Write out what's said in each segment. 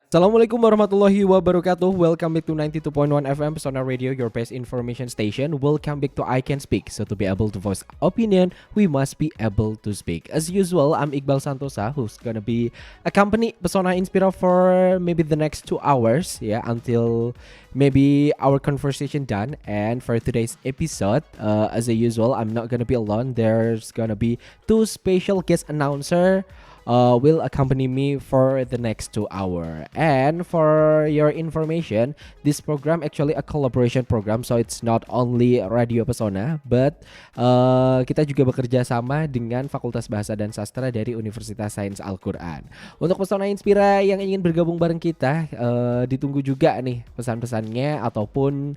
Assalamualaikum warahmatullahi wabarakatuh. Welcome back to 92.1 FM Pesona Radio, your best information station. Welcome back to I Can Speak. So to be able to voice opinion, we must be able to speak. As usual, I'm Iqbal Santosa, who's gonna be accompany Pesona Inspira for maybe the next 2 hours, until maybe our conversation done. And for today's episode, as usual, I'm not gonna be alone. There's gonna be two special guest announcer will accompany me for the next 2 hours. And for your information, this program actually a collaboration program, so it's not only Radio Pesona, but kita juga bekerja sama dengan Fakultas Bahasa dan Sastra dari Universitas Sains Al-Quran. Untuk Pesona Inspira yang ingin bergabung bareng kita, ditunggu juga nih pesan-pesannya ataupun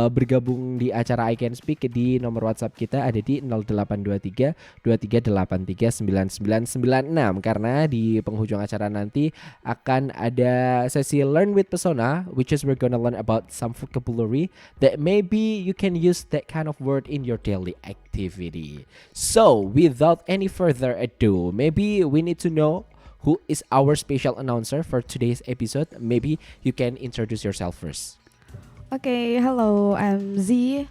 bergabung di acara I Can Speak di nomor WhatsApp kita ada di 0823 2383 9996. Karena di penghujung acara nanti akan ada sesi Learn with Pesona, which is we're gonna learn about some vocabulary that maybe you can use that kind of word in your daily activity. So without any further ado, maybe we need to know who is our special announcer for today's episode. Maybe you can introduce yourself first. Okay, hello, I'm Z.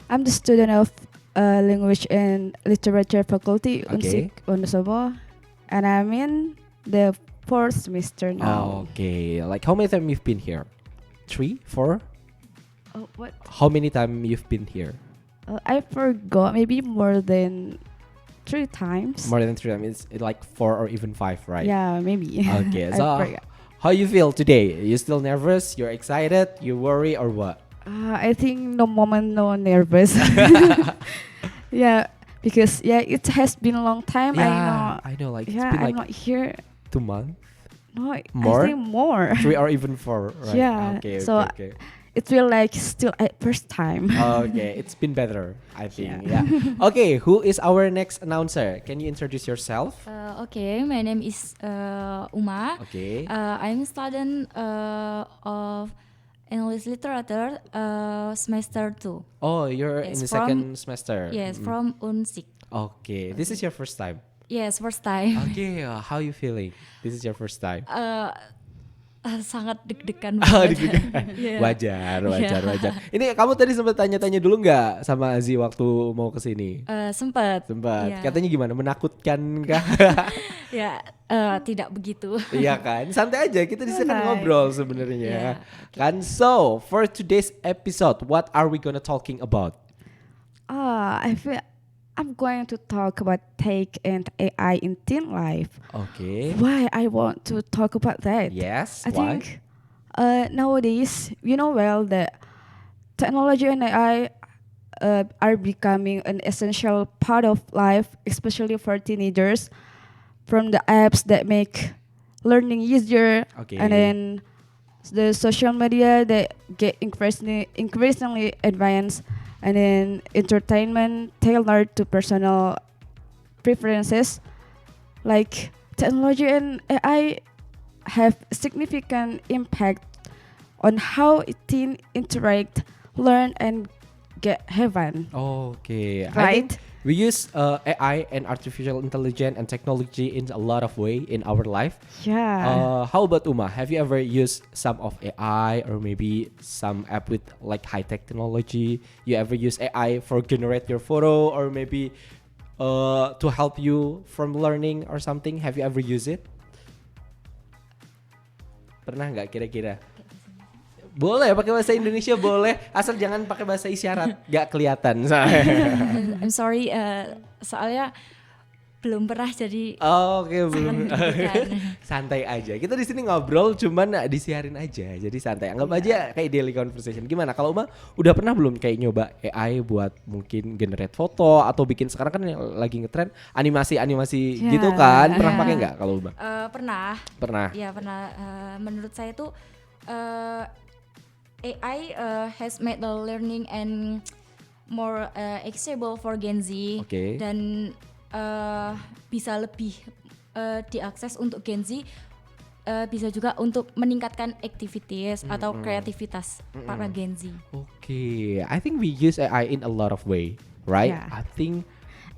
I'm the student of Language and Literature Faculty Unsik Wonosobo, and I'm in the 4th semester now. Okay, like how many times you've been here? 3, 4? Oh, what? How many times you've been here? I forgot. Maybe more than 3 times. More than 3 times. It's like 4 or even 5, right? Yeah, maybe. Okay, I so forgot. how you feel today? You still nervous? You're excited? You worry or what? I think no moment, no nervous. Yeah, because it has been a long time. I know. Like it's been I'm like not here. 2 months, No, More? I think more. 3 or even 4, right? Yeah, Okay. so- Okay. It feels like still at first time. Okay, it's been better, I think. Yeah. Okay, who is our next announcer? Can you introduce yourself? Okay, my name is Uma. Okay. I'm student of English literature semester 2. Oh, you're in It's the from- second semester. Yes, Mm. from Unsik. Okay, this is your first time. Yes, first time. Okay, how you feeling? This is your first time. Sangat deg-degan Oh, banget. deg-degan. Yeah. Wajar. Yeah. Ini kamu tadi sempat tanya-tanya dulu nggak sama Azi waktu mau kesini? Sempat. Sempat. Yeah. Katanya gimana? Menakutkan kah? Ya, tidak begitu. Iya kan? Santai aja. Kita di sini kan Santai. ngobrol sebenarnya. Kan. So, for today's episode, what are we gonna talking about? I feel I'm going to talk about tech and AI in teen life. Okay. Why I want to talk about that? Yes. I Why? think nowadays, you know well that technology and AI are becoming an essential part of life, especially for teenagers. From the apps that make learning easier, Okay. and then the social media that get increasingly advanced, and then entertainment tailored to personal preferences. Like technology and AI have significant impact on how teen interact, learn, and get heaven. Okay. I Right? think we use AI and artificial intelligence and technology in a lot of way in our life. Yeah. How about Uma? Have you ever used some of AI or maybe some app with like high technology? You ever use AI for generate your photo or maybe to help you from learning or something? Have you ever used it? Pernah nggak kira-kira? Boleh pakai bahasa Indonesia boleh, asal jangan pakai bahasa isyarat, nggak kelihatan. I'm sorry, soalnya belum pernah jadi. Oke, belum. Santai aja. Kita di sini ngobrol, cuman disiarin aja. Jadi santai. Anggap aja kayak daily conversation. Gimana? Kalau Uma udah pernah belum kayak nyoba AI buat mungkin generate foto atau bikin sekarang kan yang lagi ngetren animasi Ya, gitu kan? Pernah ya. pakai nggak kalau Uma? Pernah. Pernah. Ya pernah. Menurut saya tuh AI has made the learning and more accessible for Gen Z. Oke. Dan bisa lebih diakses untuk Gen Z, bisa juga untuk meningkatkan activities atau kreativitas para Gen Z. Okay, I think we use AI in a lot of way, right? Yeah. I think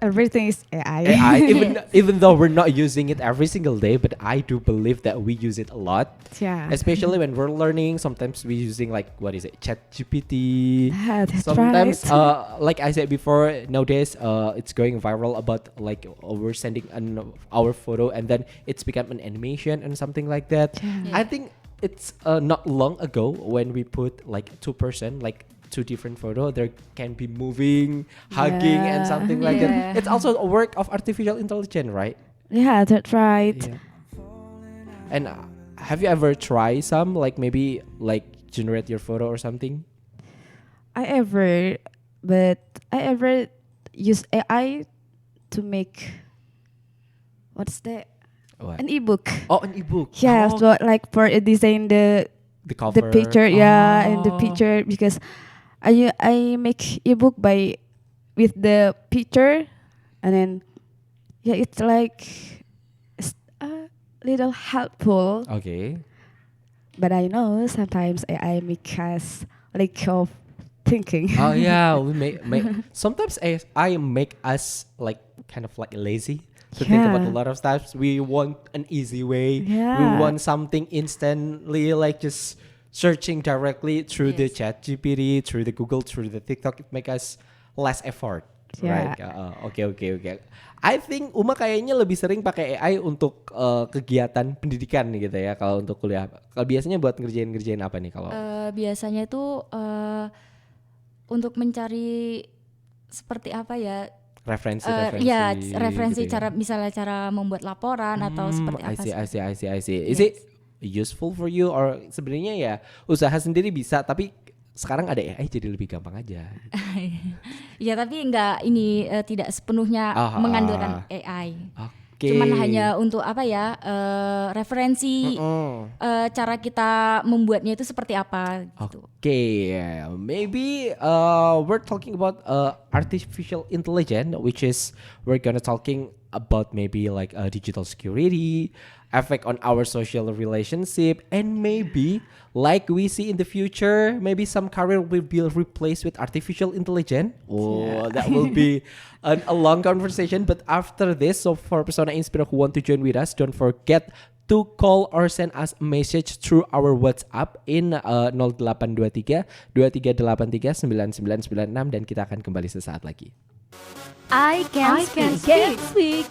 everything is AI. AI, even though we're not using it every single day, but I do believe that we use it a lot. Yeah. Especially when we're learning, sometimes we're using like what is it, ChatGPT. Yeah, that's Sometimes, right. like I said before, nowadays it's going viral about like we're sending our photo and then it's become an animation and something like that. Yeah. I think it's not long ago when we put like two-person, like two different photo, there can be moving, hugging, and Yeah. something like Yeah. that. It's also a work of artificial intelligence, right? Yeah, that's right. Yeah. And have you ever tried some like maybe like generate your photo or something? I ever use AI to make what's that? What? An ebook. Oh, an ebook. Yeah, Oh, so like for design the cover. the picture, yeah, and the Oh. picture because I make ebook by with the picture, and then yeah, it's like it's a little helpful. Okay. But I know sometimes AI make us lack of thinking. Oh yeah, we make sometimes I make us like kind of like lazy to think about a Yeah. lot of stuff. We want an easy way. We Yeah. want something instantly, like just searching directly through the Yes. Chat GPT, through the Google, through the TikTok. It make us less effort. Yeah. Right? Oke. I think Uma kayaknya lebih sering pakai AI untuk kegiatan pendidikan gitu ya kalau untuk kuliah. Kalau biasanya buat ngerjain apa nih kalau? Biasanya itu untuk mencari seperti apa ya? Referensi Ya, gitu referensi ya. cara misalnya cara membuat laporan atau seperti apa I see. Is it useful for you or sebenarnya ya usaha sendiri bisa tapi sekarang ada AI jadi lebih gampang aja. Ya, tapi enggak ini tidak sepenuhnya mengandalkan AI. Oke. Cuman hanya untuk apa ya? Referensi cara kita membuatnya itu seperti apa gitu. Okay, maybe we're talking about artificial intelligence, which is we're gonna talking about maybe like digital security, effect on our social relationship, and maybe like we see in the future, maybe some career will be replaced with artificial intelligence. Oh, that will be a long conversation. But after this, so for Persona Inspira who want to join with us, don't forget to call or send us a message through our WhatsApp in 0823 2383 9996 dan kita akan kembali sesaat lagi. I can speak.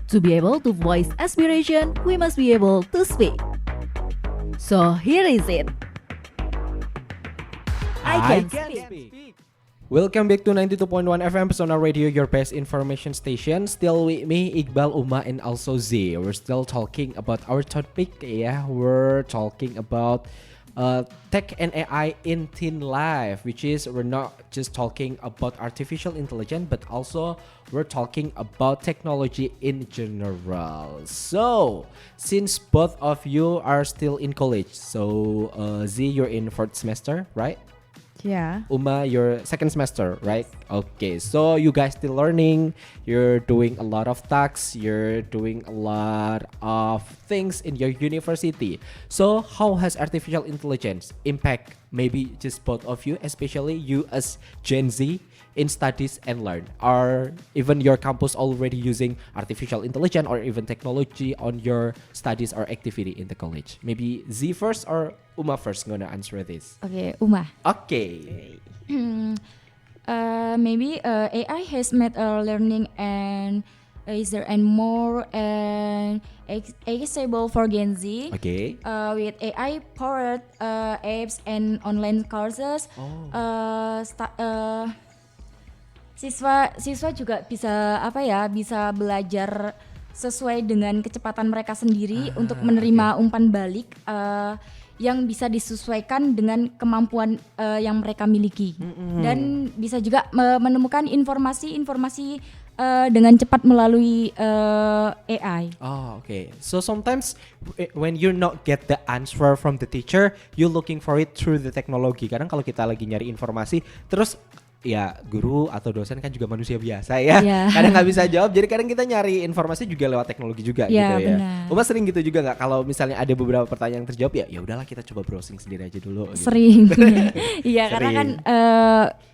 To be able to voice aspiration, we must be able to speak. So here is it. I can speak. Welcome back to 92.1 FM Persona Radio, your best information station. Still with me, Iqbal, Uma, and also Z. We're still talking about our topic. Yeah, we're talking about tech and AI in teen life, which is we're not just talking about artificial intelligence, but also we're talking about technology in general. So, since both of you are still in college, so Z, you're in 4th semester, right? Yeah. Uma, your 2nd semester, right? Okay, so you guys still learning, you're doing a lot of tasks, you're doing a lot of things in your university. So how has artificial intelligence impact maybe just both of you, especially you as Gen Z in studies and learn? Are even your campus already using artificial intelligence or even technology on your studies or activity in the college? Maybe Z first or Uma first gonna answer this? Oke, Uma. Okay. Maybe AI has made learning and easier and more and accessible for Gen Z. Okay. With AI powered apps and online courses, siswa juga bisa bisa belajar sesuai dengan kecepatan mereka sendiri untuk menerima umpan balik yang bisa disesuaikan dengan kemampuan yang mereka miliki dan bisa juga menemukan informasi dengan cepat melalui AI. Oh, okay. So sometimes when you not get the answer from the teacher, you looking for it through the technology. Kadang kalau kita lagi nyari informasi, terus ya guru atau dosen kan juga manusia biasa ya. Iya. Kadang nggak bisa jawab, jadi kadang kita nyari informasi juga lewat teknologi juga Iya, gitu ya. benar. Uma sering gitu juga nggak? Kalau misalnya ada beberapa pertanyaan yang terjawab ya udahlah kita coba browsing sendiri aja dulu. Gitu. Sering. Iya, karena kan Sering.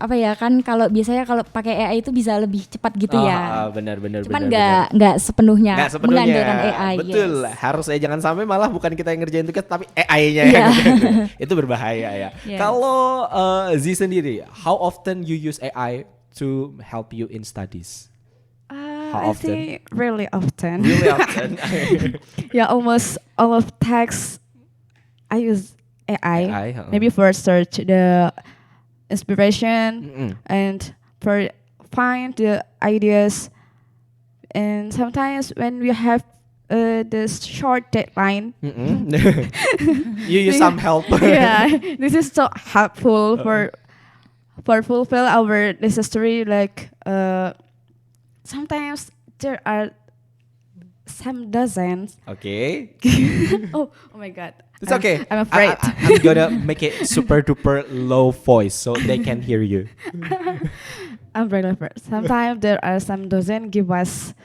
apa ya kan kalau biasanya kalau pakai AI itu bisa lebih cepat gitu ya. Benar. Cuman nggak sepenuhnya, Nggak sepenuhnya. mengandalkan AI. Betul. yes. Harus jangan sampai malah bukan kita yang ngerjain tugas tapi AI-nya Iya. yang ngerjain. Itu berbahaya ya. Yes. Kalau Z sendiri, how often you use AI to help you in studies? How I often? think really often. Really often. Yeah, almost all of texts I use AI. AI, Maybe for search the inspiration Mm-mm. and for find the ideas. And sometimes when we have this short deadline, Mm-mm. You use some help. yeah, this is so helpful for fulfill our necessary like sometimes there are some dozens. Okay. Oh my god. It's okay. I'm afraid. I'm gonna make it super duper low voice so they can hear you. I'm really afraid. Sometimes there are some dozen give us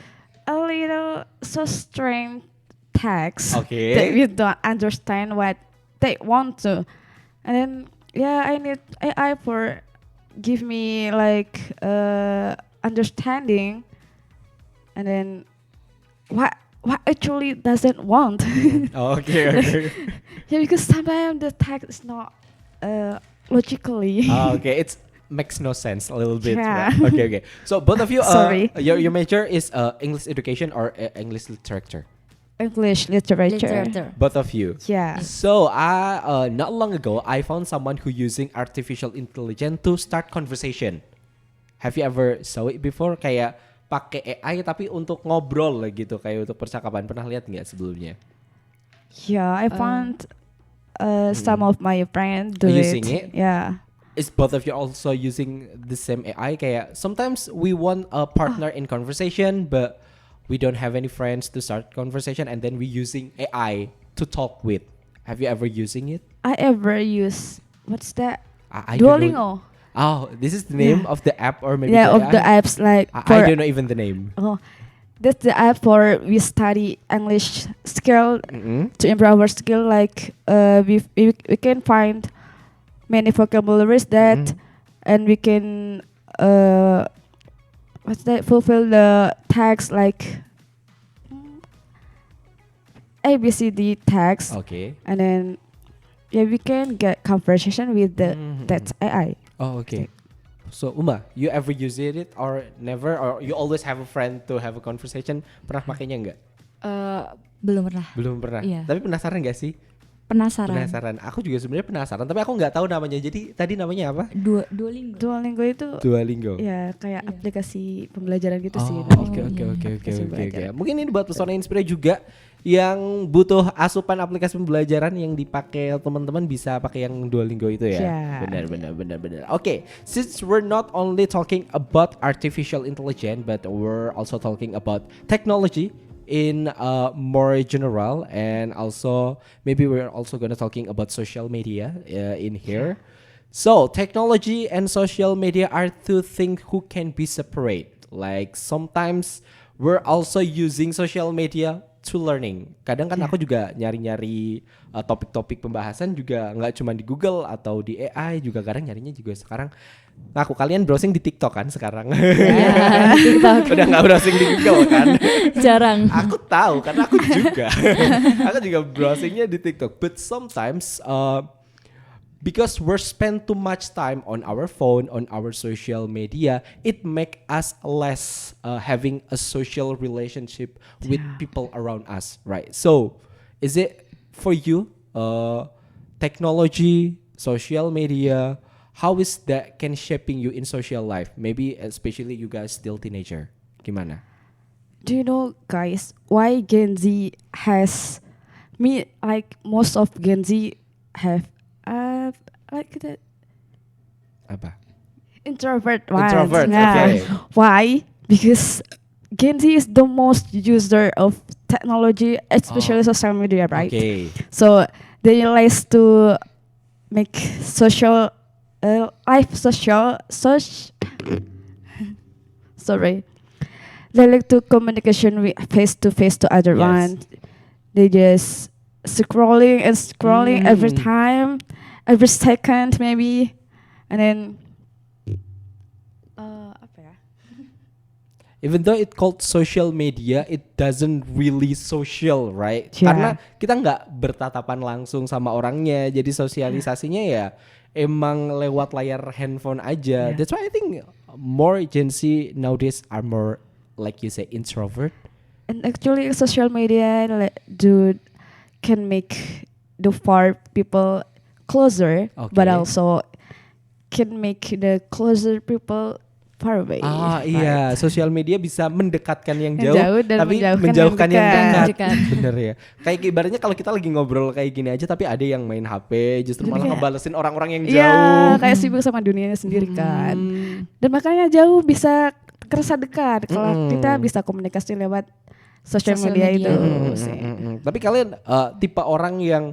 a little so strange text Okay. that we don't understand what they want to. And then yeah, I need AI for give me like understanding. And then what actually doesn't want. Okay. Yeah, because sometimes the text is not logically. Okay, it's makes no sense a little bit. Yeah. Right? Okay. So both of you, Sorry. your major is English education or English literature? English literature. Literature. Both of you. Yeah. So not long ago, I found someone who using artificial intelligence to start conversation. Have you ever saw it before? Kayak pakai AI tapi untuk ngobrol lah gitu, kayak untuk percakapan. Pernah lihat nggak sebelumnya? Yeah, I found some of my friends do Using it? Yeah. Is both of you also using the same AI? Kayak sometimes we want a partner in conversation, but we don't have any friends to start conversation, and then we using AI to talk with. Have you ever using it? I ever use what's that? I don't know. Duolingo. Oh, this is the name Yeah. of the app or maybe Yeah, the of AI? the apps like I for don't know even the name. oh, that's the app for we study English skill Mm-mm. to improve our skill. Like we can find many vocabularies that, Mhm. and we can what's that fulfill the tags like ABCD tags, Okay. and then yeah we can get conversation with the Mhm. that AI. Oh, okay. So Uma, you ever use it or never, or you always have a friend to have a conversation? Pernah makainya nggak? Belum pernah. Belum pernah. Iya. Tapi penasaran nggak sih? Penasaran. Penasaran. Aku juga sebenarnya penasaran, tapi aku nggak tahu namanya. Jadi tadi namanya apa? Duolingo. Duolingo itu Duolingo. ya kayak Iya. aplikasi pembelajaran gitu sih. Oh, namanya. oke iya, oke iya. oke oke Aplikasi oke. pembelajaran. Mungkin ini buat pesona inspire juga yang butuh asupan aplikasi pembelajaran yang dipakai teman-teman bisa pakai yang Duolingo itu ya. Ya. Benar. Oke, since we're not only talking about artificial intelligence but we're also talking about technology in more general, and also maybe we're also gonna talking about social media in here. So technology and social media are two things who can be separate. Like sometimes we're also using social media to learning. Kadang kan aku juga nyari-nyari topik-topik pembahasan juga nggak cuma di Google atau di AI, juga kadang nyarinya juga sekarang. Aku kalian browsing di TikTok kan sekarang. Ya, TikTok. Udah nggak browsing di Google kan? Jarang. Aku tahu karena aku juga. Aku juga browsingnya di TikTok. But sometimes because we're spend too much time on our phone, on our social media, it make us less having a social relationship with people around us, right? So, is it for you technology, social media, how is that can shaping you in social life? Maybe especially you guys still teenager. Gimana? Do you know, guys, why Gen Z has me like most of Gen Z have like the Apa? introvert ones. Introvert, Yeah. okay. Why? Because Gen Z is the most user of technology, especially social media, right? Okay. So they realize to make social live sorry, they like to communication with face to other Yes. one. They just scrolling and scrolling every time, every second maybe, and then apa ya? Even though it called social media, it doesn't really social, right? Yeah. Karena kita nggak bertatapan langsung sama orangnya, jadi sosialisasinya ya emang lewat layar handphone aja. Yeah. That's why I think more Gen Z nowadays are more, like you say, introvert. And actually, social media can make the far people closer, but Okay. also can make the closer people far away. Iya, sosial media bisa mendekatkan yang jauh, Jauh dan tapi menjauhkan menjauhkan yang yang dekat. dekat. Bener ya. Kayak ibaratnya kalau kita lagi ngobrol kayak gini aja, tapi ada yang main HP, justru Jadi malah kayak- ngebalesin orang-orang yang Iya, jauh. kayak sibuk sama dunianya sendiri kan. Hmm. Dan makanya jauh bisa kerasa dekat kalau kita bisa komunikasi lewat social Social media, media. itu. sih. Tapi kalian tipe orang yang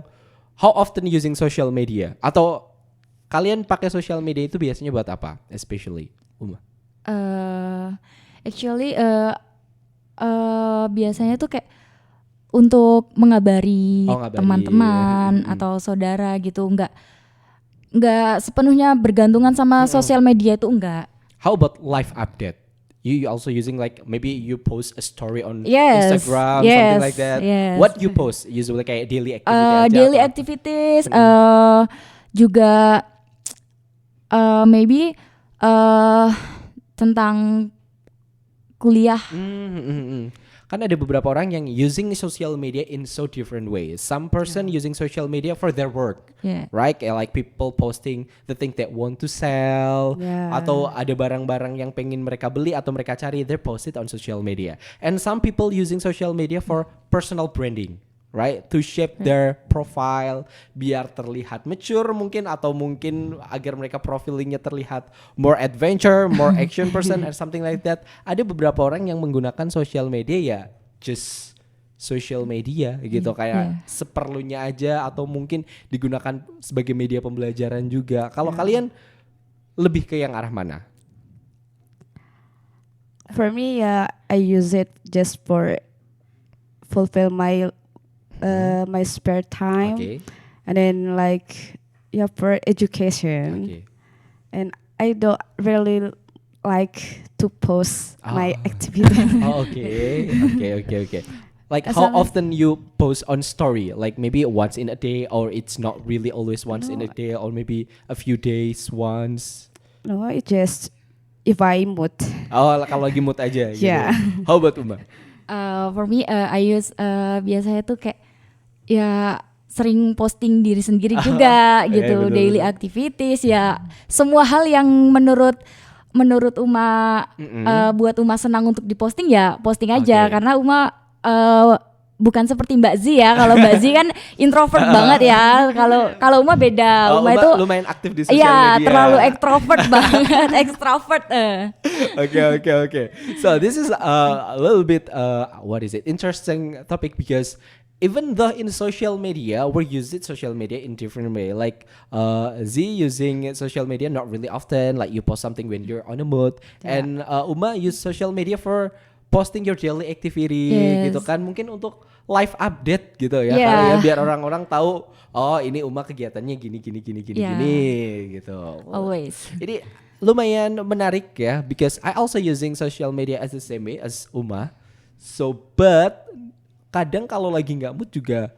how often using social media? Atau kalian pakai social media itu biasanya buat apa? Especially Uma. Actually biasanya tuh kayak untuk mengabari Oh, ngabari. teman-teman atau saudara gitu, nggak sepenuhnya bergantungan sama sosial media itu enggak. How about live update? You also using like maybe you post a story on Yes, Instagram, yes, something like that. yes. What you post? Usually kayak daily activity aja. Daily atau- activities juga maybe tentang kuliah. Kan ada beberapa orang yang using social media in so different ways. Some person using social media for their work, Yeah. right? Kayak like people posting the thing that want to sell, Yeah. atau ada barang-barang yang pengen mereka beli atau mereka cari, they post it on social media. And some people using social media for personal branding, right? To shape their profile biar terlihat mature mungkin, atau mungkin agar mereka profilingnya terlihat more adventure, more action person or something like that. Ada beberapa orang yang menggunakan social media ya just social media gitu, kayak seperlunya aja, atau mungkin digunakan sebagai media pembelajaran juga. Kalau kalian lebih ke yang arah mana? For me, I use it just for fulfill my my spare time, Oke. and then like for education. Oke. And I don't really like to post my Ah. activity. Oh, okay. Like As how long as- often you post on story? Like maybe once in a day, or it's not really always once in a day, or maybe a few days once. No, it just if I mood. Oh, kalau lagi mood aja gitu. Yeah. How about Uma? For me, I use biasanya tuh kayak ya sering posting diri sendiri juga gitu, betul, daily betul. activities ya, semua hal yang menurut Uma buat Uma senang untuk diposting ya posting aja. Oke. Karena Uma bukan seperti Mbak Z ya. Kalau Mbak Z kan introvert banget ya. Kalau Uma beda. Oh, Uma Uma itu lumayan aktif di sosial iya media. terlalu extrovert banget, extrovert. Okay. So this is a little bit what is it? Interesting topic, because even though in social media we use it social media in different way. Like Z using social media not really often. Like you post something when you're on a mood, and Uma use social media for posting your daily activity Yes. gitu kan, mungkin untuk live update gitu ya, Yeah. kali ya, biar orang-orang tahu oh ini Uma kegiatannya gini Yeah. gitu. Always. Ini lumayan menarik ya, because I also using social media as the same way as Uma. So but kadang kalau lagi nggak mood juga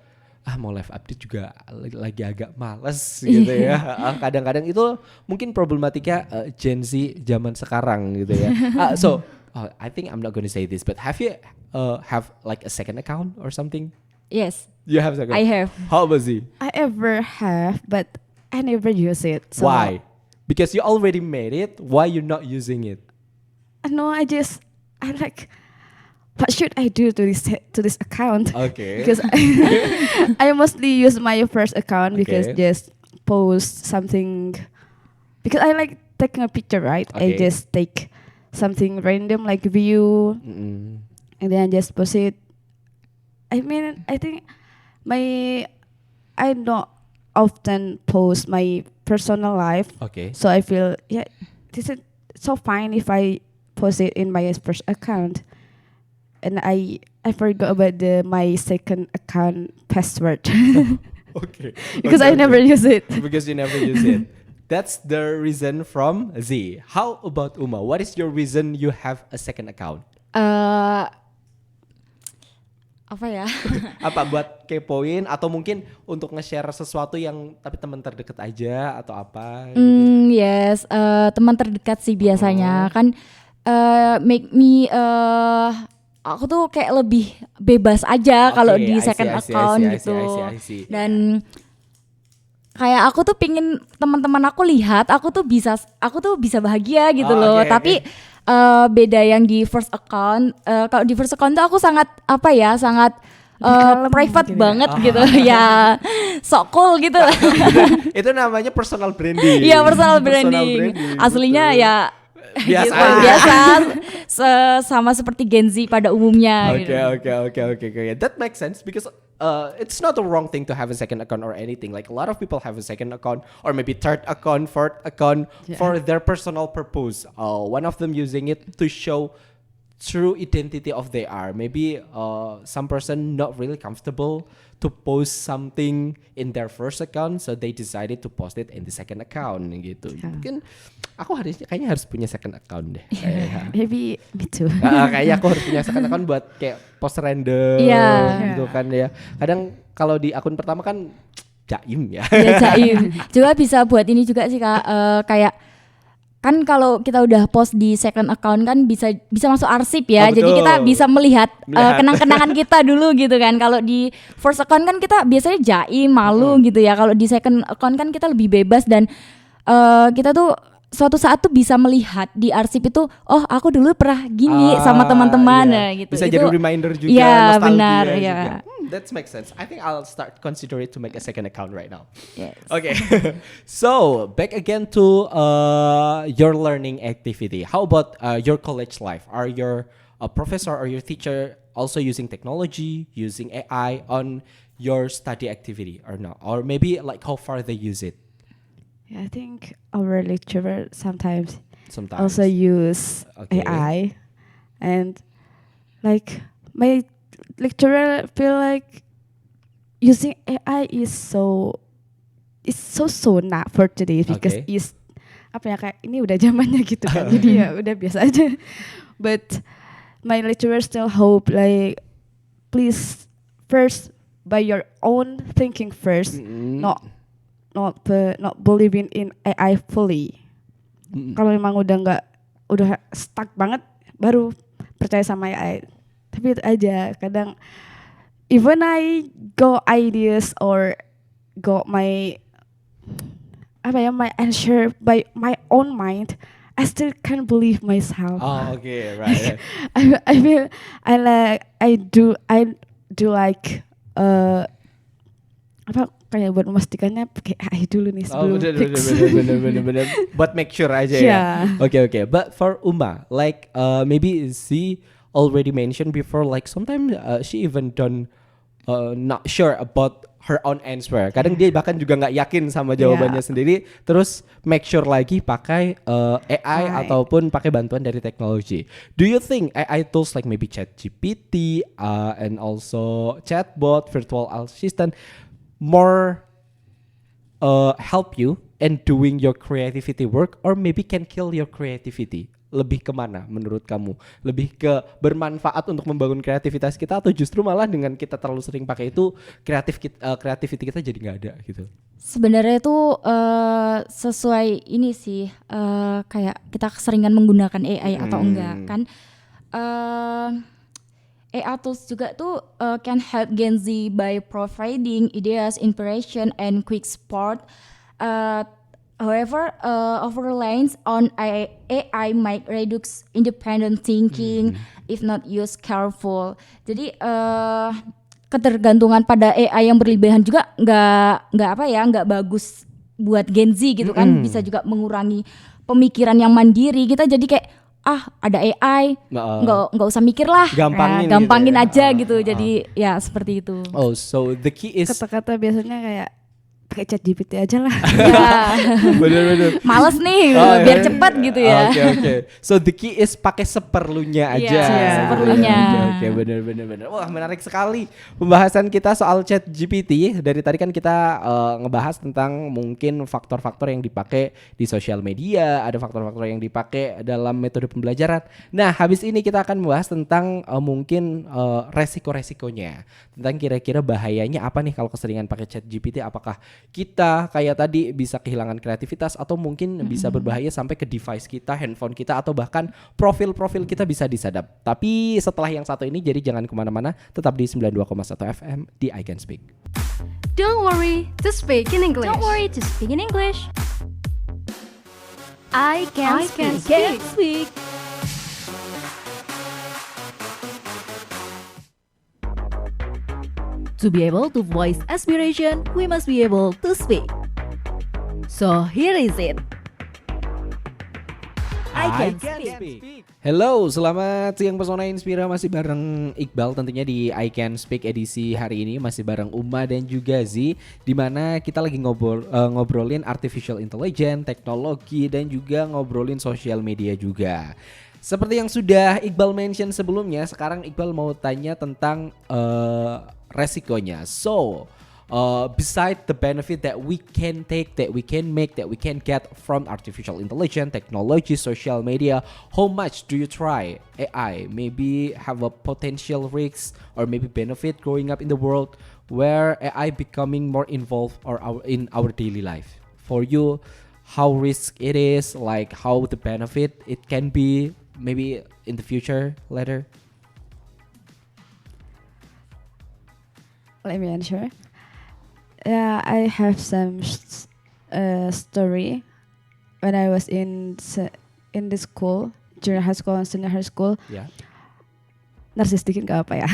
mau live update juga lagi agak malas gitu ya. Kadang-kadang itu mungkin problematika Gen Z zaman sekarang gitu ya. So I think I'm not gonna say this, but have you have like a second account or something? Yes, You have second. I have. How about Z? I ever have, but I never use it. So Why? Because you already made it. Why you're not using it? No, I like. What should I do to this account? Okay. Because I mostly use my first account because Okay. just post something. Because I like taking a picture, right? I Okay. just take something random like view, Mm-mm. and then just post it. I mean, I think I don't often post my personal life. Okay. So I feel this is so fine if I post it in my first account, and I forgot about my second account password Okay. because I never use it. Because you never use it. That's the reason from Z. How about Uma? What is your reason you have a second account? Apa ya? Apa buat kepoin atau mungkin untuk nge-share sesuatu yang tapi teman terdekat aja atau apa? Gitu? Yes, teman terdekat sih biasanya kan make me aku tuh kayak lebih bebas aja kalau di second account gitu. I see. Dan kayak aku tuh pingin teman-teman aku lihat aku tuh bisa bahagia gitu loh. Tapi beda yang di first account. Kalau di first account tuh aku sangat private gitu banget gitu ya, sok cool gitu. Itu namanya personal branding. Iya, personal branding. Aslinya betul. Ya biasa gitu, biasa sama seperti Gen Z pada umumnya. Okay. That makes sense because it's not a wrong thing to have a second account or anything. Like a lot of people have a second account or maybe third account, fourth account for their personal purpose. One of them using it to show true identity of they are. Maybe some person not really comfortable to post something in their first account, so they decided to post it in the second account gitu. Mungkin aku kayaknya harus punya second account deh. Maybe me too. Kayaknya aku harus punya second account buat kayak post random gitu kan ya. Kadang kalau di akun pertama kan jaim ya. Ya jaim. Juga bisa buat ini juga sih Kak, kayak kan kalau kita udah post di second account kan bisa masuk arsip ya. Jadi kita bisa melihat kenang-kenangan kita dulu gitu kan. Kalau di first account kan kita biasanya jaim, malu gitu ya. Kalau di second account kan kita lebih bebas dan kita tuh suatu saat tuh bisa melihat di arsip itu, oh aku dulu pernah gini sama teman-teman gitu. Bisa itu, jadi reminder juga, ya, nostalgia benar, juga. ya. That makes sense. I think I'll start consider it to make a second account right now. Yes. Okay. So back again to your learning activity. How about your college life? Are your professor or your teacher also using technology, using AI on your study activity or not? Or maybe like how far they use it? Yeah, I think our lecturer sometimes Sometimes also use AI, and like my lecturer feel like using AI is so not for today because is apa ya, kayak ini udah zamannya gitu kan. Jadi ya udah biasa aja. But my lecturer still hope like please first by your own thinking first, not believing in AI fully. Kalau memang udah stuck banget baru percaya sama AI. Tapi itu aja, kadang even I got ideas or got my answer by my own mind, I still can't believe myself. Oh, okay, right. I feel I do like kayak buat memastikannya pakai AI dulu nih sebelum fix. Bener. But make sure aja ya. Okay. But for Uma, like maybe she already mentioned before, like sometimes she even not sure about her own answer. Kadang dia bahkan juga nggak yakin sama jawabannya sendiri. Terus make sure lagi pakai AI ataupun pakai bantuan dari teknologi. Do you think AI tools like maybe ChatGPT and also chatbot, virtual assistant more help you in doing your creativity work or maybe can kill your creativity? Lebih kemana menurut kamu? Lebih ke bermanfaat untuk membangun kreativitas kita atau justru malah dengan kita terlalu sering pakai itu creativity kita jadi nggak ada gitu? Sebenarnya itu sesuai ini sih, kayak kita keseringan menggunakan AI atau enggak kan. AI tools juga tuh can help Gen Z by providing ideas, inspiration, and quick support. However, over-reliance on AI might reduce independent thinking if not used careful. Jadi ketergantungan pada AI yang berlebihan juga nggak bagus buat Gen Z gitu kan. Bisa juga mengurangi pemikiran yang mandiri. Kita jadi kayak ada AI, nggak usah mikir lah, gampangin gitu ya. aja gitu. Jadi ya seperti itu. Oh, so the key is kata-kata biasanya kayak pakai ChatGPT aja lah. Ya. Bener-bener. Males nih, Oh, biar iya. cepat gitu ya. Oke. So the key is pakai seperlunya aja. Iya, seperlunya. Oke, bener. Wah, menarik sekali pembahasan kita soal ChatGPT. Dari tadi kan kita ngebahas tentang mungkin faktor-faktor yang dipakai di sosial media, ada faktor-faktor yang dipakai dalam metode pembelajaran. Nah, habis ini kita akan membahas tentang mungkin resiko-resikonya. Tentang kira-kira bahayanya apa nih kalau keseringan pakai ChatGPT, apakah kita kayak tadi bisa kehilangan kreativitas atau mungkin bisa berbahaya sampai ke device kita, handphone kita, atau bahkan profil-profil kita bisa disadap. Tapi setelah yang satu ini, jadi jangan kemana-mana, tetap di 92,1 FM di I Can Speak. Don't worry to speak in English. Don't worry to speak in English. I can speak. Can speak. To be able to voice aspiration, we must be able to speak. So here is it. I can speak. Hello, selamat siang Pesona Inspira, masih bareng Iqbal tentunya di I Can Speak edisi hari ini, masih bareng Uma dan juga Z, di mana kita lagi ngobrolin artificial intelligence, teknologi, dan juga ngobrolin sosial media juga. Seperti yang sudah Iqbal mention sebelumnya, sekarang Iqbal mau tanya tentang resikonya. So, beside the benefit that we can take, that we can make, that we can get from artificial intelligence, technology, social media, how much do you try AI? Maybe have a potential risks or maybe benefit growing up in the world where AI becoming more involved in our daily life. For you, how risk it is, like how the benefit it can be, maybe in the future later. Let me answer. Yeah, I have some story when I was in the school, junior high school and senior high school. Yeah. Narsis dikit gak apa ya.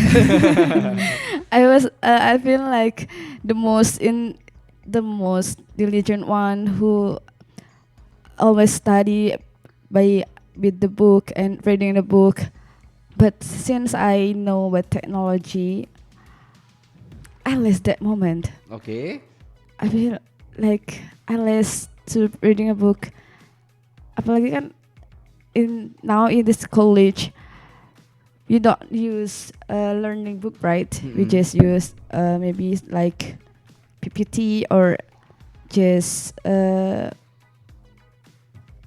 I feel like the most diligent one who always study with the book and reading the book. But since I know about technology, I lost that moment. Okay. I feel like I lost to reading a book. Apalagi kan in this college, you don't use a learning book, right? We just use maybe like PPT or just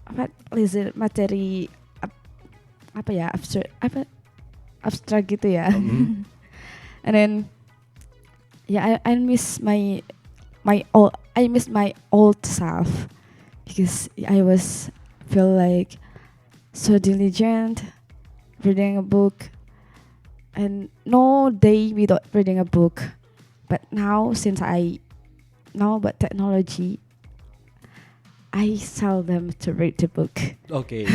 apa materi apa ya abstrak gitu ya. And then I miss my old self because I was feel like so diligent reading a book and no day without reading a book. But now since I know about technology, I seldom to read the book. Okay.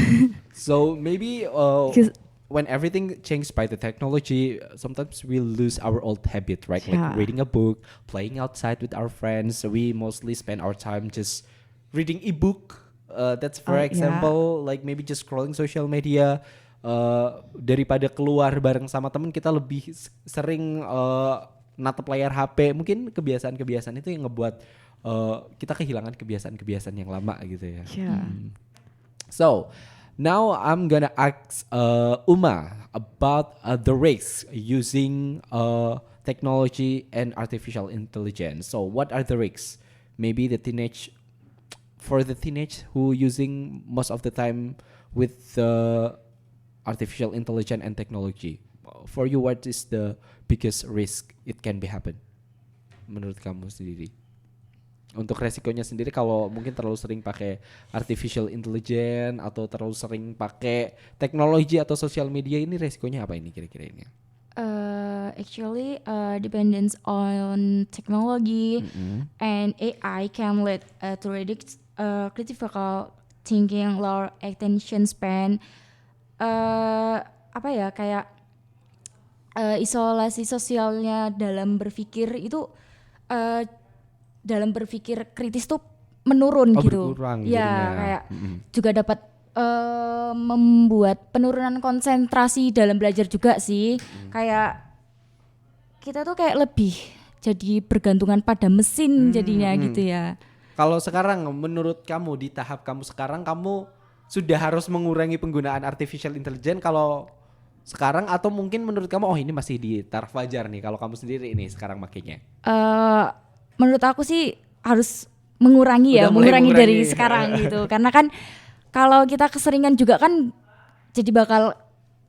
So maybe Because when everything changed by the technology, sometimes we lose our old habit, right? Yeah. Like reading a book, playing outside with our friends. We mostly spend our time just reading ebook. That's for Yeah. example, like maybe just scrolling social media. Daripada keluar bareng sama temen, kita lebih sering natap layar HP. Mungkin kebiasaan-kebiasaan itu yang ngebuat kita kehilangan kebiasaan-kebiasaan yang lama gitu ya. yeah. So now I'm gonna ask Uma about the risks using technology and artificial intelligence. So what are the risks? Maybe for the teenage who using most of the time with artificial intelligence and technology. For you, what is the biggest risk it can be happen? Menurut kamu sendiri? Untuk resikonya sendiri kalau mungkin terlalu sering pakai artificial intelligence atau terlalu sering pakai teknologi atau sosial media, ini resikonya apa ini kira-kira ini? Actually, dependence on technology and AI can lead to reduce critical thinking, lower attention span. Apa ya, kayak isolasi sosialnya dalam berpikir itu dalam berpikir kritis tuh menurun gitu. Berkurang Ya, jadinya. kayak juga dapat membuat penurunan konsentrasi dalam belajar juga sih. Kayak kita tuh kayak lebih jadi bergantungan pada mesin jadinya gitu ya. Kalau sekarang menurut kamu di tahap kamu sekarang kamu sudah harus mengurangi penggunaan artificial intelligence kalau sekarang atau mungkin menurut kamu ini masih di taraf wajar nih kalau kamu sendiri ini sekarang makainya? Menurut aku sih harus mengurangi Udah mulai mengurangi dari mengurangi. sekarang gitu. Karena kan kalau kita keseringan juga kan jadi bakal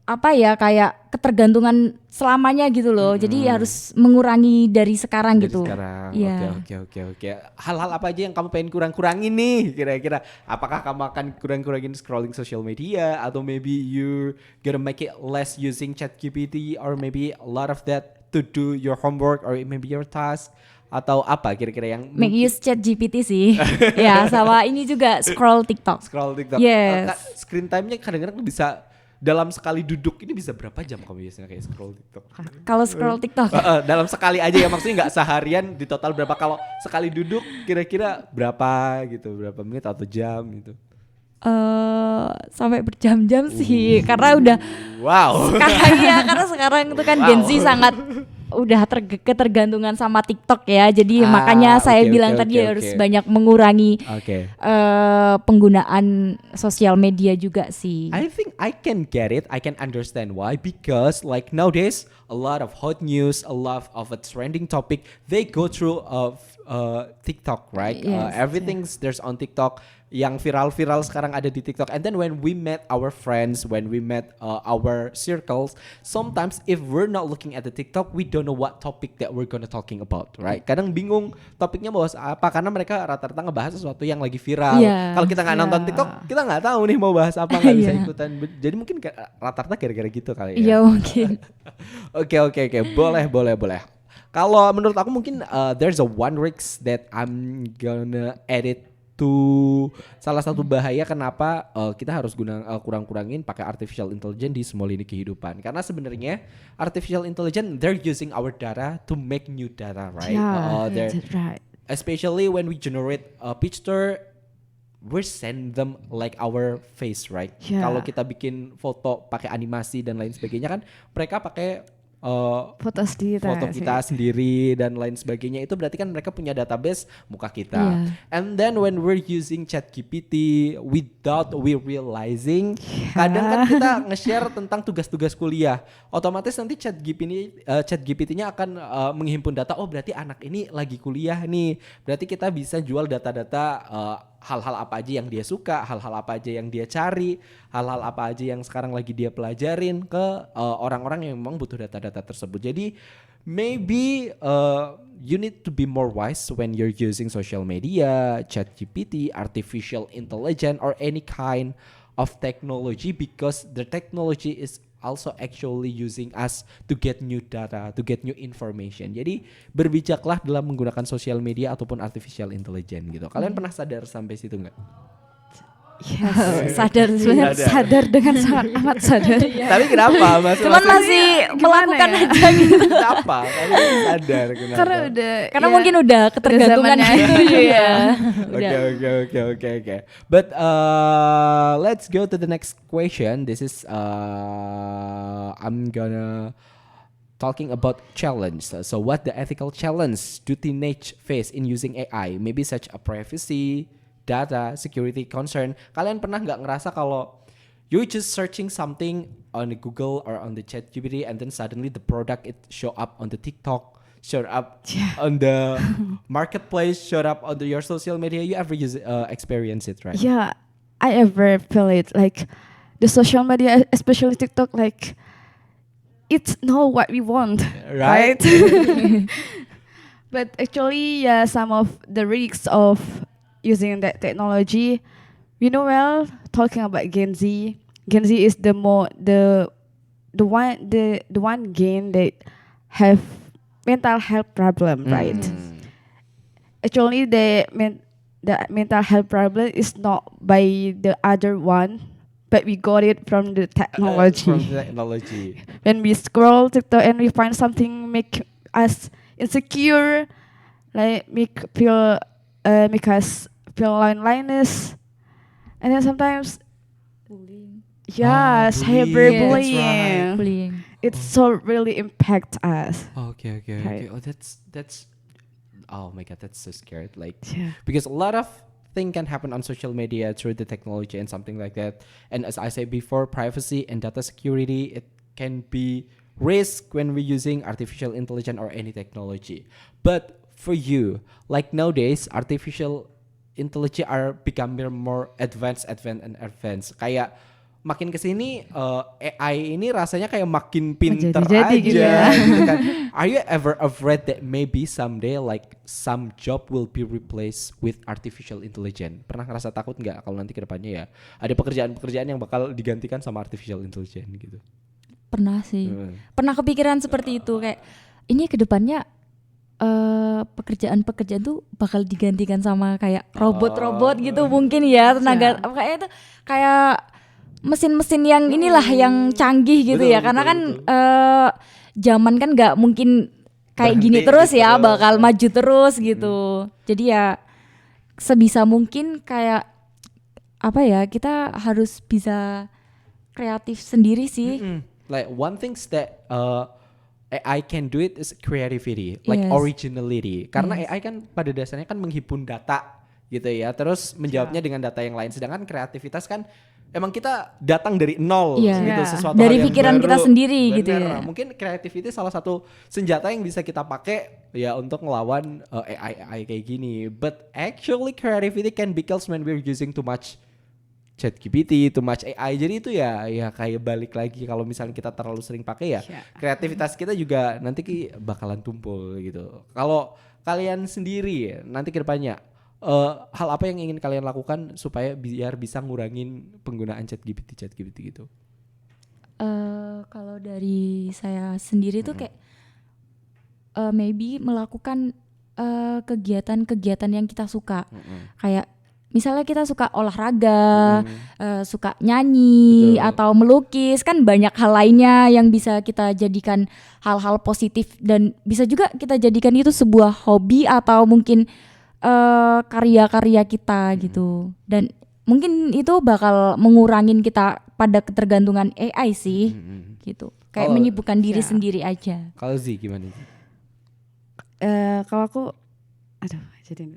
kayak ketergantungan selamanya gitu loh. Jadi harus mengurangi dari sekarang Dari gitu. sekarang. Iya. Oke. Hal-hal apa aja yang kamu pengen kurang-kurangin nih kira-kira? Apakah kamu akan kurang-kurangin scrolling social media atau maybe you gonna make it less using ChatGPT or maybe a lot of that to do your homework or maybe your task atau apa kira-kira yang Make use ChatGPT sih. Ya, sama ini juga scroll TikTok. scroll TikTok? Yes. Screen time-nya kadang-kadang bisa dalam sekali duduk ini bisa berapa jam kamu biasanya kayak scroll TikTok? Kalau scroll TikTok Dalam sekali aja ya maksudnya nggak seharian di total berapa kalau sekali duduk kira-kira berapa gitu berapa menit atau jam gitu? sampai berjam-jam sih karena udah Wow. karena sekarang itu kan Gen Z sangat udah ketergantungan sama TikTok ya. Jadi makanya saya bilang tadi harus banyak mengurangi penggunaan sosial media juga sih. I think I can get it. I can understand why because like nowadays a lot of hot news, a lot of a trending topic they go through TikTok, right? Yes, Everything's there's on TikTok. Yang viral-viral sekarang ada di TikTok. And then when we met our friends, when we met our circles, sometimes if we're not looking at the TikTok, we don't know what topic that we're gonna talking about, right? Kadang bingung topiknya bahas apa karena mereka rata-rata ngebahas sesuatu yang lagi viral. Yeah. Kalau kita nggak nonton TikTok, kita nggak tahu nih mau bahas apa, nggak bisa ikutan. Jadi mungkin rata-rata gara-gara gitu kali ya. Iya mungkin. Oke. Boleh. Kalau menurut aku mungkin there's a one risk that I'm gonna edit to salah satu bahaya kenapa kita harus kurang-kurangin pakai artificial intelligence di semua lini kehidupan. Karena sebenarnya artificial intelligence they're using our data to make new data, right? That's right. Especially when we generate a picture, we send them like our face, right? Yeah. Kalau kita bikin foto pakai animasi dan lain sebagainya kan mereka pakai Foto sendiri. foto kita sendiri dan lain sebagainya, itu berarti kan mereka punya database muka kita. Yeah. And then when we're using ChatGPT without we realizing, kadang kan kita nge-share tentang tugas-tugas kuliah, otomatis nanti ChatGPT-nya akan menghimpun data. Oh berarti anak ini lagi kuliah nih, berarti kita bisa jual data-data hal-hal apa aja yang dia suka, hal-hal apa aja yang dia cari, hal-hal apa aja yang sekarang lagi dia pelajarin ke orang-orang yang memang butuh data-data tersebut. Jadi maybe you need to be more wise when you're using social media, ChatGPT, artificial intelligence, or any kind of technology because the technology is also actually using us to get new data, to get new information. Jadi berbijaklah dalam menggunakan sosial media ataupun artificial intelligence gitu. Kalian pernah sadar sampai situ nggak? Yes. Sadar sebenarnya. Sadar dengan sangat amat sadar. Tapi kenapa? Cuman masih melakukan ya? aja gitu. Kenapa? Kalian sadar kenapa? Karena Mungkin udah ketergantungan zamannya. gitu ya. Okay. But let's go to the next question. This is I'm gonna talking about challenge. So what the ethical challenge do teenage face in using AI? Maybe such a privacy, data, security concern. Kalian pernah nggak ngerasa kalau you're just searching something on the Google or on the ChatGPT and then suddenly the product it show up on the TikTok, show up on the marketplace, show up on your social media? You ever experience it, right? Yeah, I ever feel it like the social media, especially TikTok, like it's not what we want, Right. But actually, yeah, some of the risks of using that technology, we know well. Talking about Gen Z is the one Gen that have mental health problem, right? Actually, the mental health problem is not by the other one, but we got it from the technology. From the technology. When we scroll TikTok and we find something make us insecure, like make us feel loneliness, and then sometimes cyberbullying. Bullying. It so really impact us. Okay. Right. Oh, that's oh my god, that's so scared. Like Yeah. because a lot of thing can happen on social media through the technology and something like that. And as I said before, privacy and data security, it can be risk when we're using artificial intelligence or any technology. But for you, like nowadays, artificial intelligence are becoming more advanced. Kayak makin kesini AI ini rasanya kayak makin pinter Menjadi-jadi aja gitu ya. gitu kan. Are you ever afraid that maybe someday like some job will be replaced with artificial intelligence? Pernah ngerasa takut nggak kalau nanti kedepannya ya ada pekerjaan-pekerjaan yang bakal digantikan sama artificial intelligence gitu? Pernah sih. Pernah kepikiran seperti itu kayak ini kedepannya pekerjaan-pekerjaan tuh bakal digantikan sama kayak robot-robot gitu mungkin ya tenaga kayak itu kayak mesin-mesin yang inilah yang canggih gitu ya karena kan zaman kan nggak mungkin kayak gini terus ya bakal maju terus gitu. Jadi ya sebisa mungkin kayak apa ya kita harus bisa kreatif sendiri sih. Like one things that AI can do it is creativity, like Yes. originality. Karena AI kan pada dasarnya kan menghimpun data gitu ya, terus menjawabnya dengan data yang lain. Sedangkan kreativitas kan emang kita datang dari nol Iya. gitu, Iya. sesuatu Dari hal yang pikiran baru. kita sendiri Bener. gitu ya. Mungkin creativity salah satu senjata yang bisa kita pakai ya untuk ngelawan AI kayak gini. But actually creativity can be killed when we're using too much ChatGPT, too much AI. Jadi itu ya kayak balik lagi kalau misalnya kita terlalu sering pakai ya kreativitas kita juga nanti bakalan tumpul gitu. Kalau kalian sendiri nanti ke depannya hal apa yang ingin kalian lakukan supaya biar bisa ngurangin penggunaan ChatGPT gitu? Kalau dari saya sendiri tuh kayak maybe melakukan kegiatan-kegiatan yang kita suka. Kayak misalnya kita suka olahraga, suka nyanyi, Betul. atau melukis, kan banyak hal lainnya yang bisa kita jadikan hal-hal positif dan bisa juga kita jadikan itu sebuah hobi atau mungkin karya-karya kita gitu. Dan mungkin itu bakal mengurangin kita pada ketergantungan AI sih gitu. Kayak Kalau- menyibukkan diri sendiri aja. Kalau Z gimana? Kalau aku jadi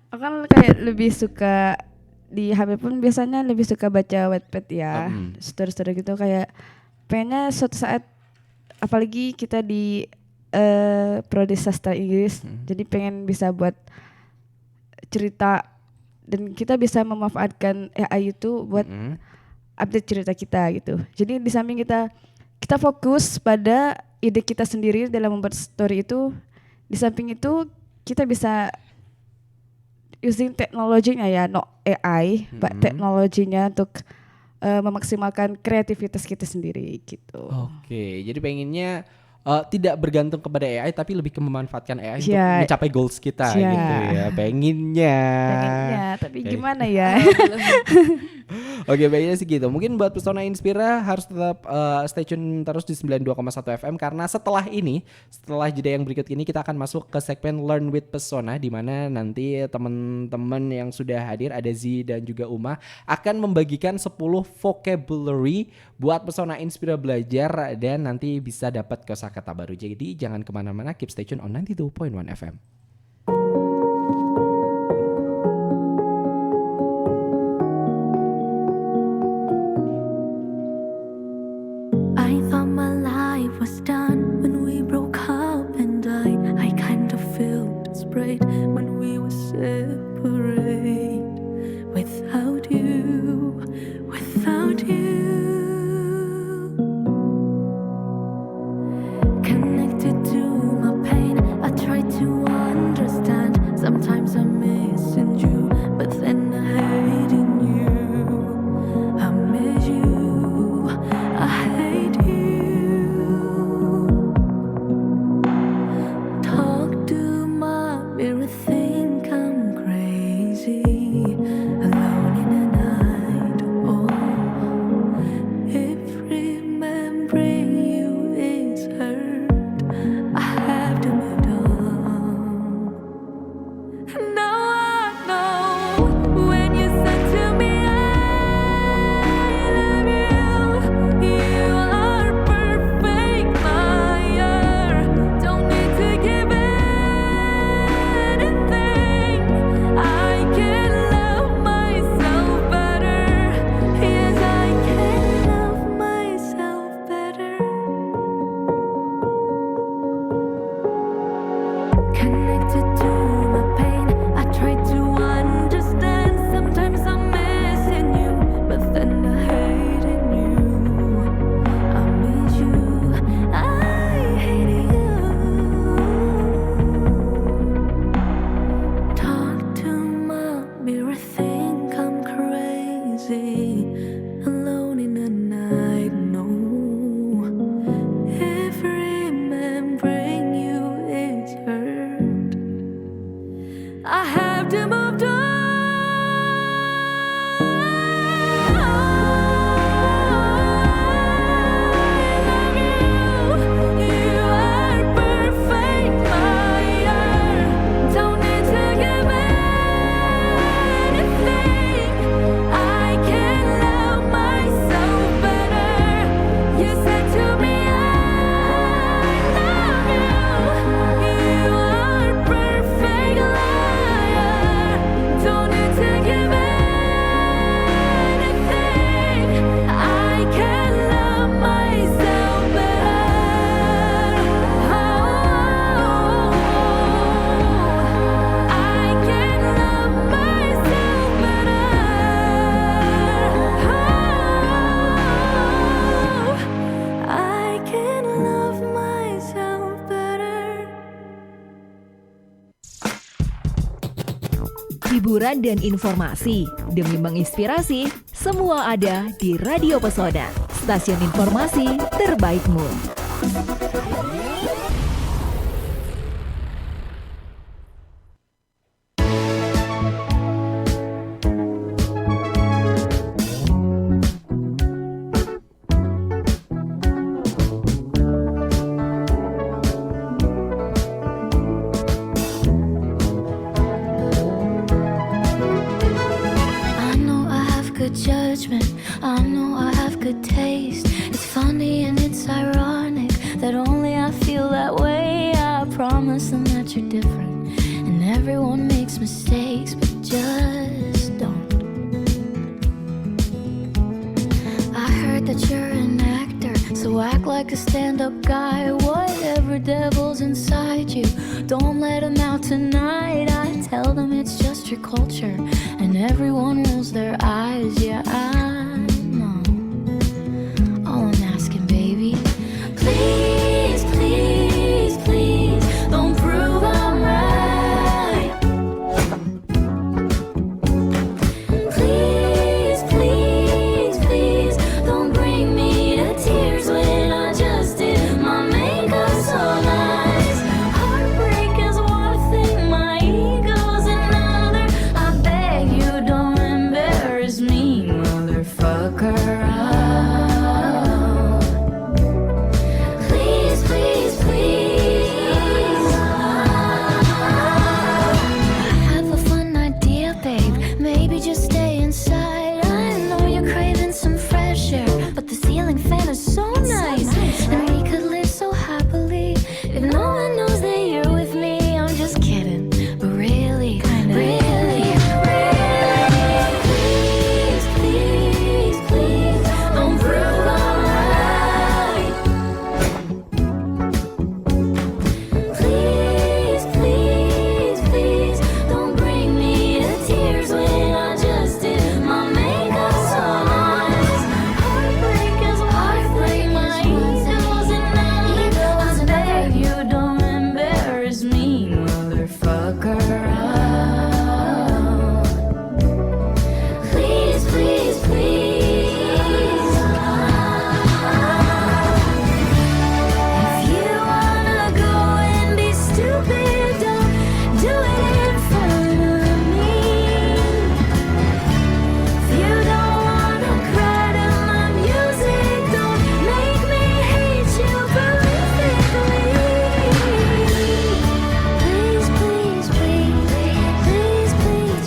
aku kan kayak lebih suka di HP pun biasanya lebih suka baca Wattpad ya, story-story gitu kayak pengennya suatu saat apalagi kita di prodi sastra Inggris, jadi pengen bisa buat cerita dan kita bisa memanfaatkan AI itu buat update cerita kita gitu. Jadi di samping kita fokus pada ide kita sendiri dalam membuat story itu, di samping itu kita bisa using teknologinya ya, no AI, but teknologinya untuk memaksimalkan kreativitas kita sendiri gitu. Oke, jadi pengennya tidak bergantung kepada AI tapi lebih ke memanfaatkan AI untuk Siap. mencapai goals kita Siap. gitu ya. Pengennya. Tapi Oke. gimana ya? Oke, baiknya sih gitu. Mungkin buat Pesona Inspira harus tetap stay tune terus di 92,1 FM karena setelah jeda yang berikut ini kita akan masuk ke segmen Learn with Pesona di mana nanti teman-teman yang sudah hadir ada Z dan juga Uma akan membagikan 10 vocabulary buat Pesona Inspira belajar dan nanti bisa dapat kosakata baru. Jadi jangan kemana-mana, keep stay tune on 92.1 FM. I thought my life was done when we broke up, and I kind of felt desperate when we were separate. Without you, connected to my pain, I try to understand. Sometimes I'm missing you, but then I hating you. I miss you, I hate you. Talk to my mirror, think I'm crazy. Alone in the night, oh. If remembering you is hurt, I have to move on. Now hiburan dan informasi. Demi menginspirasi, semua ada di Radio Pesona, stasiun informasi terbaikmu. Judgment, I know I have good taste. It's funny and it's ironic that only I feel that way. I promise them that you're different, and everyone makes mistakes, but just don't. I heard that you're an actor, so act like a stand-up guy. Whatever devil's inside you, don't let them out tonight. I tell them it's just your culture, and everyone rolls their eyes. Yeah, I know. All I'm asking, baby, please, please, please, don't prove I'm right. Please, please, please, don't bring me to tears when I just did my makeup so nice. Heartbreak is one thing, my ego's another. I beg you don't embarrass me, motherfucker. Please, please, please. I have a fun idea, babe. Maybe just stay inside. I know you're craving some fresh air, but the ceiling fan is so nice, and we could live so happily if no one knows that you're with me. I'm just kidding, but really, really, please, please, please, don't prove I'm right. Please, please, please, don't bring me to tears when I just did my makeup so nice. Heartbreak is heartbreak, my ego's another. I beg you don't embarrass me, motherfucker. Please, please, please. If you wanna go and be stupid, don't do it in front of me. If you don't wanna cry to my music, don't make me hate you horrifically. Please, please, please, please, please, please,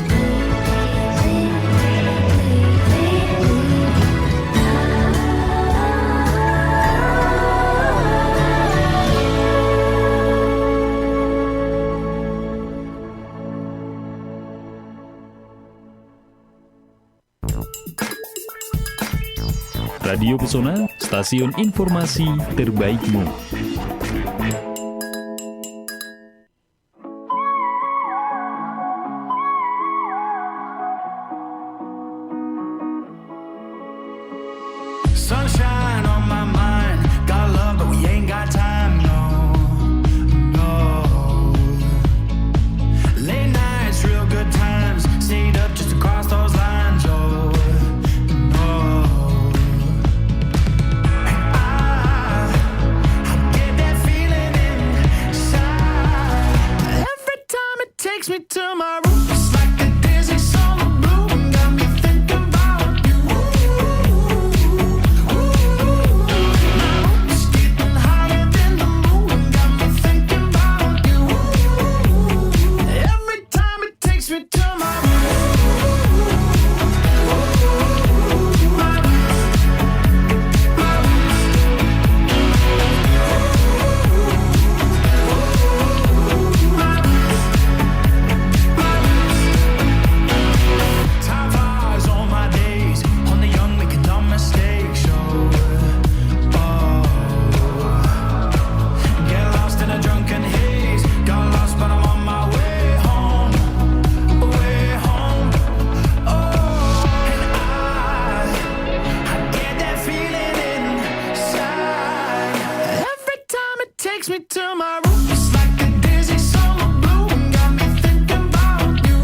Radio Pesona, stasiun informasi terbaikmu. Sunshine on my mind, got love but we ain't got time, no, no. Late nights, real good times, stayed up just to cross those lines, oh, no. And I get that feeling inside. Every time it takes me to my room, it's like a dizzy summer blue, and got me thinking about you. It's getting higher than the moon, got me thinking about you. Every time it takes me to my room. Time flies on my days, on the young making dumb mistakes, oh, oh. Get lost in a drunken haze, got lost but I'm on my way home, way home, oh. And I get that feeling inside. Every time it takes me to my room, it's like a dizzy summer blue, and got me thinking about you.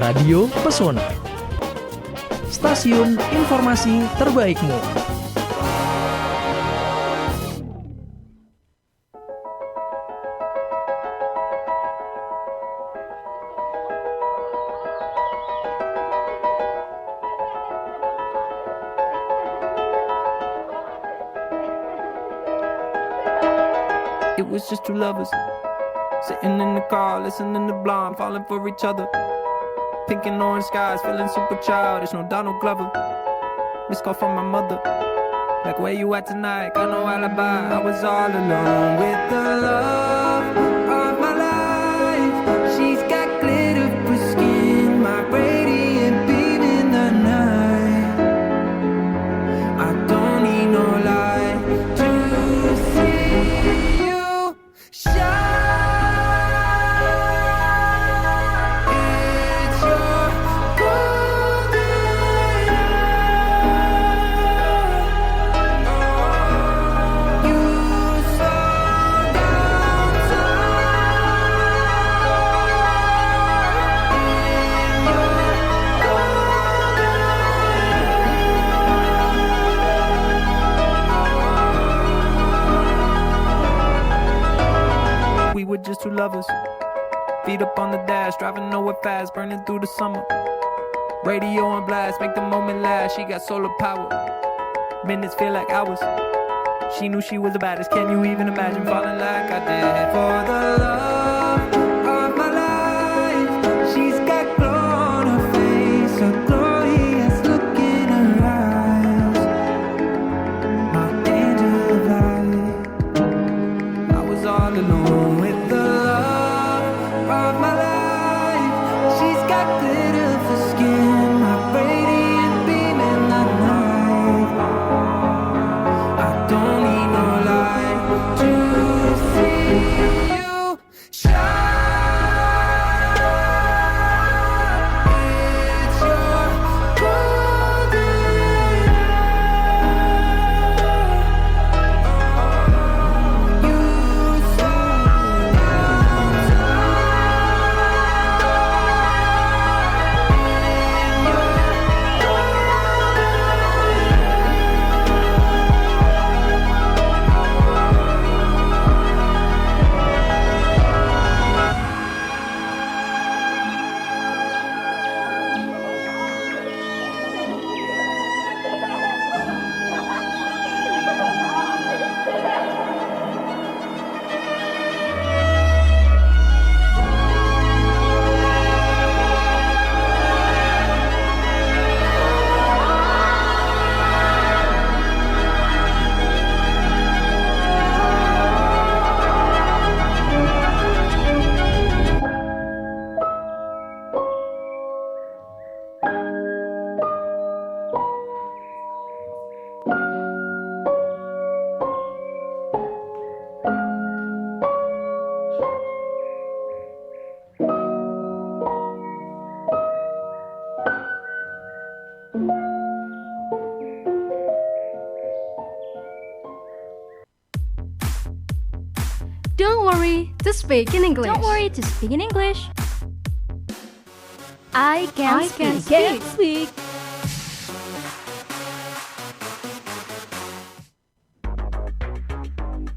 Radio Pesona. Stasiun informasi terbaikmu. It was just two lovers sitting in the car, listening to Blonde, falling for each other. Pink and orange skies, feeling super childish. No Donald Glover. Missed call from my mother. Like, where you at tonight? Got no alibi. I was all alone with the love of my life. She's got glitter for skin, my radiant beam in the night. I don't need no light to see you shine. It's your golden hour. You slow down time. We were just two lovers, feet up on the dash, driving nowhere fast, burning through the summer. Radio on blast, make the moment last. She got solar power, minutes feel like hours. She knew she was the baddest. Can you even imagine falling like I did for the love of my life? She's got glow on her face, a glorious look in her eyes. My angel of light. I was all alone with the love of my life. She's got glitter for skin, my radiant beam in the night. I don't need no light to see you shine. It's your golden hour. You slow down Don't worry to speak in English. Don't worry to speak in English. I can speak. Can speak.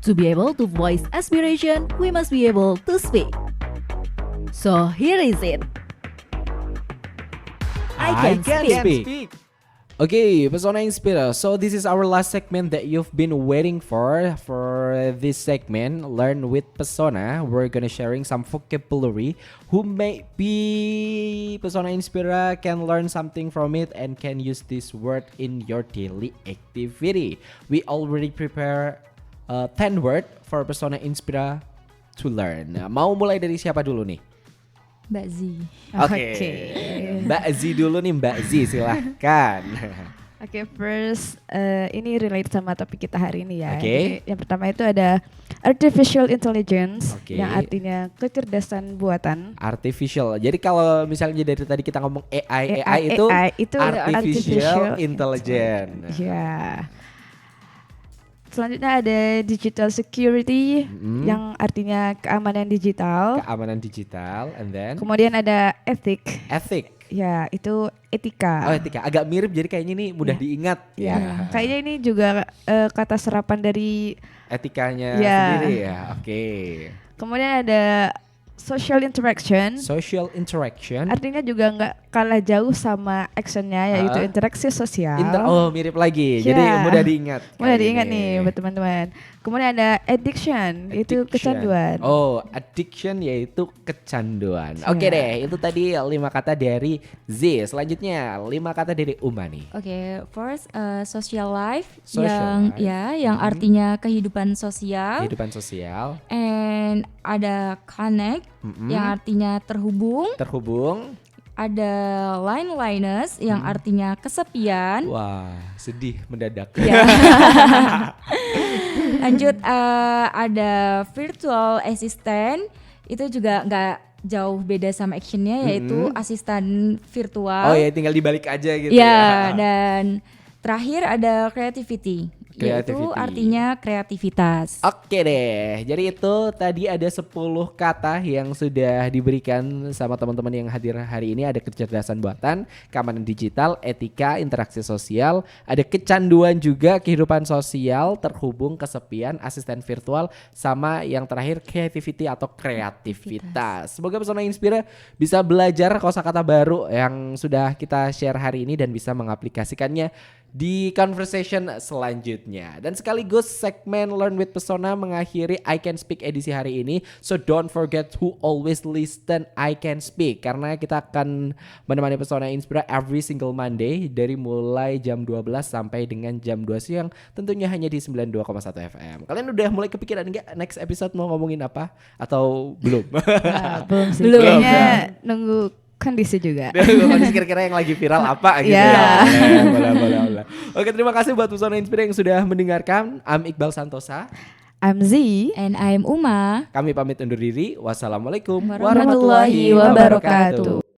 To be able to voice aspiration, we must be able to speak. So here is it. I can speak. Okay, Pesona Inspira. So this is our last segment that you've been waiting for. For this segment, Learn with Pesona, we're gonna sharing some vocabulary. Who may be Pesona Inspira can learn something from it and can use this word in your daily activity. We already prepare 10 word for Pesona Inspira to learn. Nah, mau mulai dari siapa dulu nih? Mbak Z. Oke. Mbak Z dulu nih, Mbak Z silahkan. Oke, first ini relate sama topik kita hari ini ya. Oke. Jadi, yang pertama itu ada artificial intelligence, Oke. yang artinya kecerdasan buatan. Artificial. Jadi kalau misalnya dari tadi kita ngomong AI itu AI itu artificial intelligence. Ya. Selanjutnya ada digital security yang artinya keamanan digital. Keamanan digital, and then Kemudian ada ethic. ethic. Ya, itu etika. Oh, etika. Agak mirip, jadi kayaknya ini mudah diingat. Ya, kayaknya ini juga kata serapan dari Etikanya Ya. sendiri ya. Oke. kemudian ada social interaction. Social interaction. Artinya juga nggak kalah jauh sama actionnya yaitu interaksi sosial. Oh, mirip lagi. Jadi Ya. mudah diingat. Mudah kali diingat ini. nih buat teman-teman. Kemudian ada addiction, itu Addiction. kecanduan. Oh, addiction yaitu kecanduan. Oke deh, itu tadi 5 kata dari Z. Selanjutnya 5 kata dari Uma nih. Oke, first social life Social life. yang artinya kehidupan sosial. Kehidupan sosial, And ada connect yang artinya terhubung. terhubung. Ada loneliness yang artinya kesepian. Wah, sedih mendadak. Ya. Lanjut ada virtual assistant, itu juga nggak jauh beda sama actionnya, yaitu asisten virtual. Oh ya, tinggal dibalik aja gitu Ya, dan terakhir ada creativity, yaitu Creativity. artinya kreativitas. Oke deh, jadi itu tadi ada 10 kata yang sudah diberikan sama teman-teman yang hadir hari ini. Ada kecerdasan buatan, keamanan digital, etika, interaksi sosial, ada kecanduan juga, kehidupan sosial, terhubung, kesepian, asisten virtual, sama yang terakhir creativity atau kreativitas. Semoga Pesona Inspira bisa belajar kosakata baru yang sudah kita share hari ini dan bisa mengaplikasikannya di conversation selanjutnya. Dan sekaligus segmen Learn with Pesona mengakhiri I Can Speak edisi hari ini. So don't forget to always listen I Can Speak, karena kita akan menemani Pesona Inspira every single Monday dari mulai jam 12 sampai dengan jam 2 siang, tentunya hanya di 92,1 FM. Kalian udah mulai kepikiran nggak next episode mau ngomongin apa atau belum? Nah, belum sih. Belum. Kayaknya nunggu kondisi juga. Kondisi kira-kira yang lagi viral apa gitu Ya. ya. Boleh. Oke, terima kasih buat Pesona Inspira yang sudah mendengarkan. I'm Iqbal Santosa. I'm Z. And I'm Uma. Kami pamit undur diri. Wassalamualaikum Warahmatullahi wabarakatuh.